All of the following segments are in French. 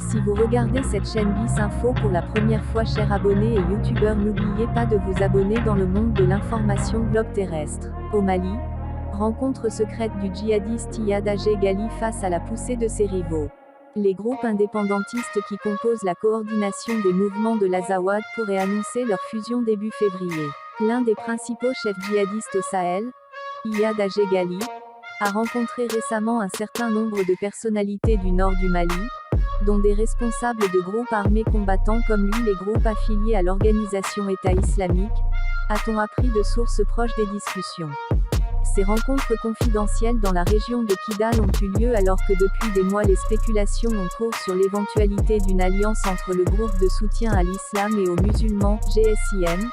Si vous regardez cette chaîne BIS Info pour la première fois, chers abonnés et youtubeurs, n'oubliez pas de vous abonner dans le monde de l'information globe terrestre. Au Mali, rencontre secrète du djihadiste Iyad Ghali face à la poussée de ses rivaux. Les groupes indépendantistes qui composent la coordination des mouvements de l'Azawad pourraient annoncer leur fusion début février. L'un des principaux chefs djihadistes au Sahel, Iyad Ghali, a rencontré récemment un certain nombre de personnalités du nord du Mali, dont des responsables de groupes armés combattants comme lui, les groupes affiliés à l'organisation État islamique, a-t-on appris de sources proches des discussions. Ces rencontres confidentielles dans la région de Kidal ont eu lieu alors que depuis des mois les spéculations ont cours sur l'éventualité d'une alliance entre le groupe de soutien à l'islam et aux musulmans, GSIM,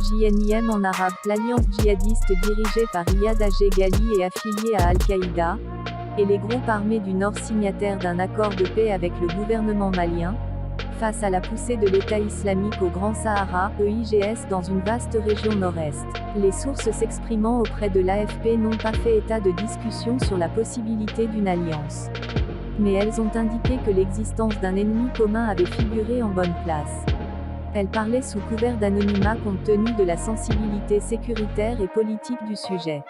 JNIM en arabe, l'alliance djihadiste dirigée par Iyad Ghali et affiliée à Al-Qaïda, et les groupes armés du Nord signataires d'un accord de paix avec le gouvernement malien, face à la poussée de l'État islamique au Grand Sahara, EIGS, dans une vaste région nord-est. Les sources s'exprimant auprès de l'AFP n'ont pas fait état de discussion sur la possibilité d'une alliance. Mais elles ont indiqué que l'existence d'un ennemi commun avait figuré en bonne place. Elles parlaient sous couvert d'anonymat compte tenu de la sensibilité sécuritaire et politique du sujet.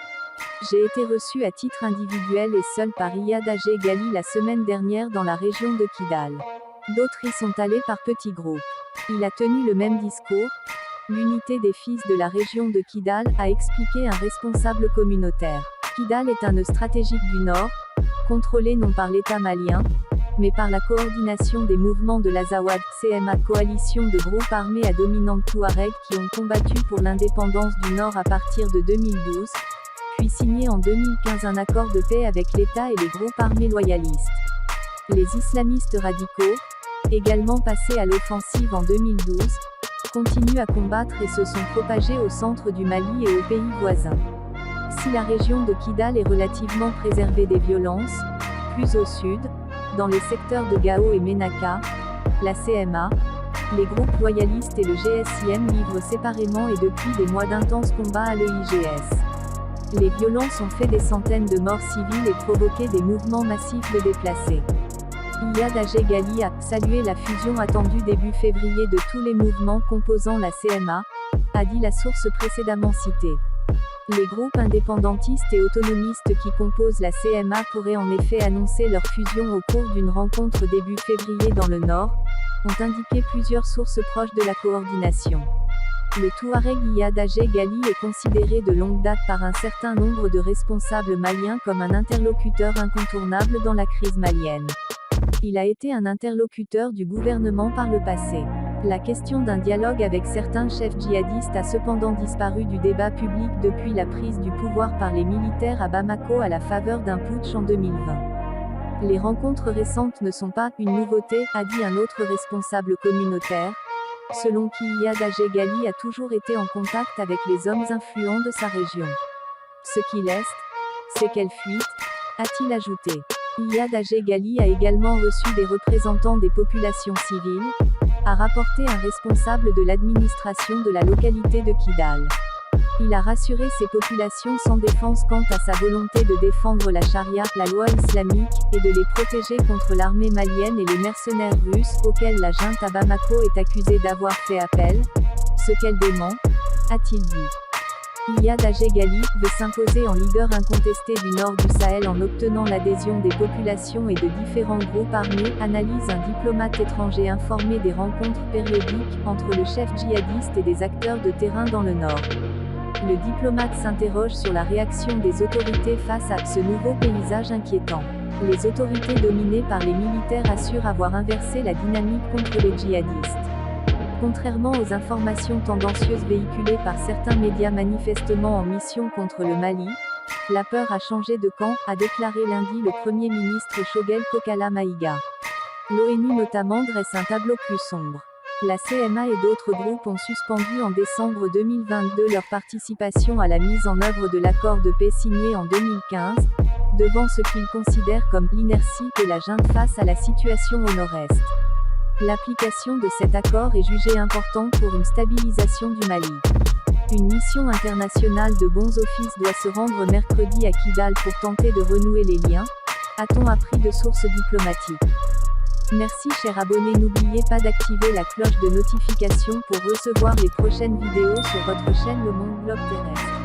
J'ai été reçu à titre individuel et seul par Iyad Ghali la semaine dernière dans la région de Kidal. D'autres y sont allés par petits groupes. Il a tenu le même discours. L'unité des fils de la région de Kidal, a expliqué un responsable communautaire. Kidal est un nœud stratégique du Nord, contrôlé non par l'État malien, mais par la coordination des mouvements de l'Azawad, CMA, coalition de groupes armés à dominante touareg qui ont combattu pour l'indépendance du Nord à partir de 2012, puis signé en 2015 un accord de paix avec l'État et les groupes armés loyalistes. Les islamistes radicaux, également passés à l'offensive en 2012, continuent à combattre et se sont propagés au centre du Mali et aux pays voisins. Si la région de Kidal est relativement préservée des violences, plus au sud, dans les secteurs de Gao et Menaka, la CMA, les groupes loyalistes et le GSIM livrent séparément et depuis des mois d'intenses combats à l'EIGS. Les violences ont fait des centaines de morts civiles et provoqué des mouvements massifs de déplacés. Iyad Ghali a salué la fusion attendue début février de tous les mouvements composant la CMA, a dit la source précédemment citée. Les groupes indépendantistes et autonomistes qui composent la CMA pourraient en effet annoncer leur fusion au cours d'une rencontre début février dans le Nord, ont indiqué plusieurs sources proches de la coordination. Le Touareg Iyad Ghali est considéré de longue date par un certain nombre de responsables maliens comme un interlocuteur incontournable dans la crise malienne. Il a été un interlocuteur du gouvernement par le passé. La question d'un dialogue avec certains chefs djihadistes a cependant disparu du débat public depuis la prise du pouvoir par les militaires à Bamako à la faveur d'un putsch en 2020. Les rencontres récentes ne sont pas une nouveauté, a dit un autre responsable communautaire, selon qui Iyad Ghali a toujours été en contact avec les hommes influents de sa région. Ce qu'il est, c'est qu'elle fuite, a-t-il ajouté. Iyad Ghali a également reçu des représentants des populations civiles, a rapporté un responsable de l'administration de la localité de Kidal. Il a rassuré ces populations sans défense quant à sa volonté de défendre la charia, la loi islamique, et de les protéger contre l'armée malienne et les mercenaires russes, auxquels la junte à Bamako est accusée d'avoir fait appel, ce qu'elle dément, a-t-il dit. Iyad Ghali veut s'imposer en leader incontesté du nord du Sahel en obtenant l'adhésion des populations et de différents groupes armés, analyse un diplomate étranger informé des rencontres périodiques entre le chef djihadiste et des acteurs de terrain dans le nord. Le diplomate s'interroge sur la réaction des autorités face à ce nouveau paysage inquiétant. Les autorités dominées par les militaires assurent avoir inversé la dynamique contre les djihadistes. Contrairement aux informations tendancieuses véhiculées par certains médias manifestement en mission contre le Mali, la peur a changé de camp, a déclaré lundi le Premier ministre Choguel Kokala Maïga. L'ONU notamment dresse un tableau plus sombre. La CMA et d'autres groupes ont suspendu en décembre 2022 leur participation à la mise en œuvre de l'accord de paix signé en 2015, devant ce qu'ils considèrent comme l'inertie de la junte face à la situation au nord-est. L'application de cet accord est jugée importante pour une stabilisation du Mali. Une mission internationale de bons offices doit se rendre mercredi à Kidal pour tenter de renouer les liens, a-t-on appris de sources diplomatiques. Merci chers abonnés, n'oubliez pas d'activer la cloche de notification pour recevoir les prochaines vidéos sur votre chaîne Le Monde Globe Terrestre.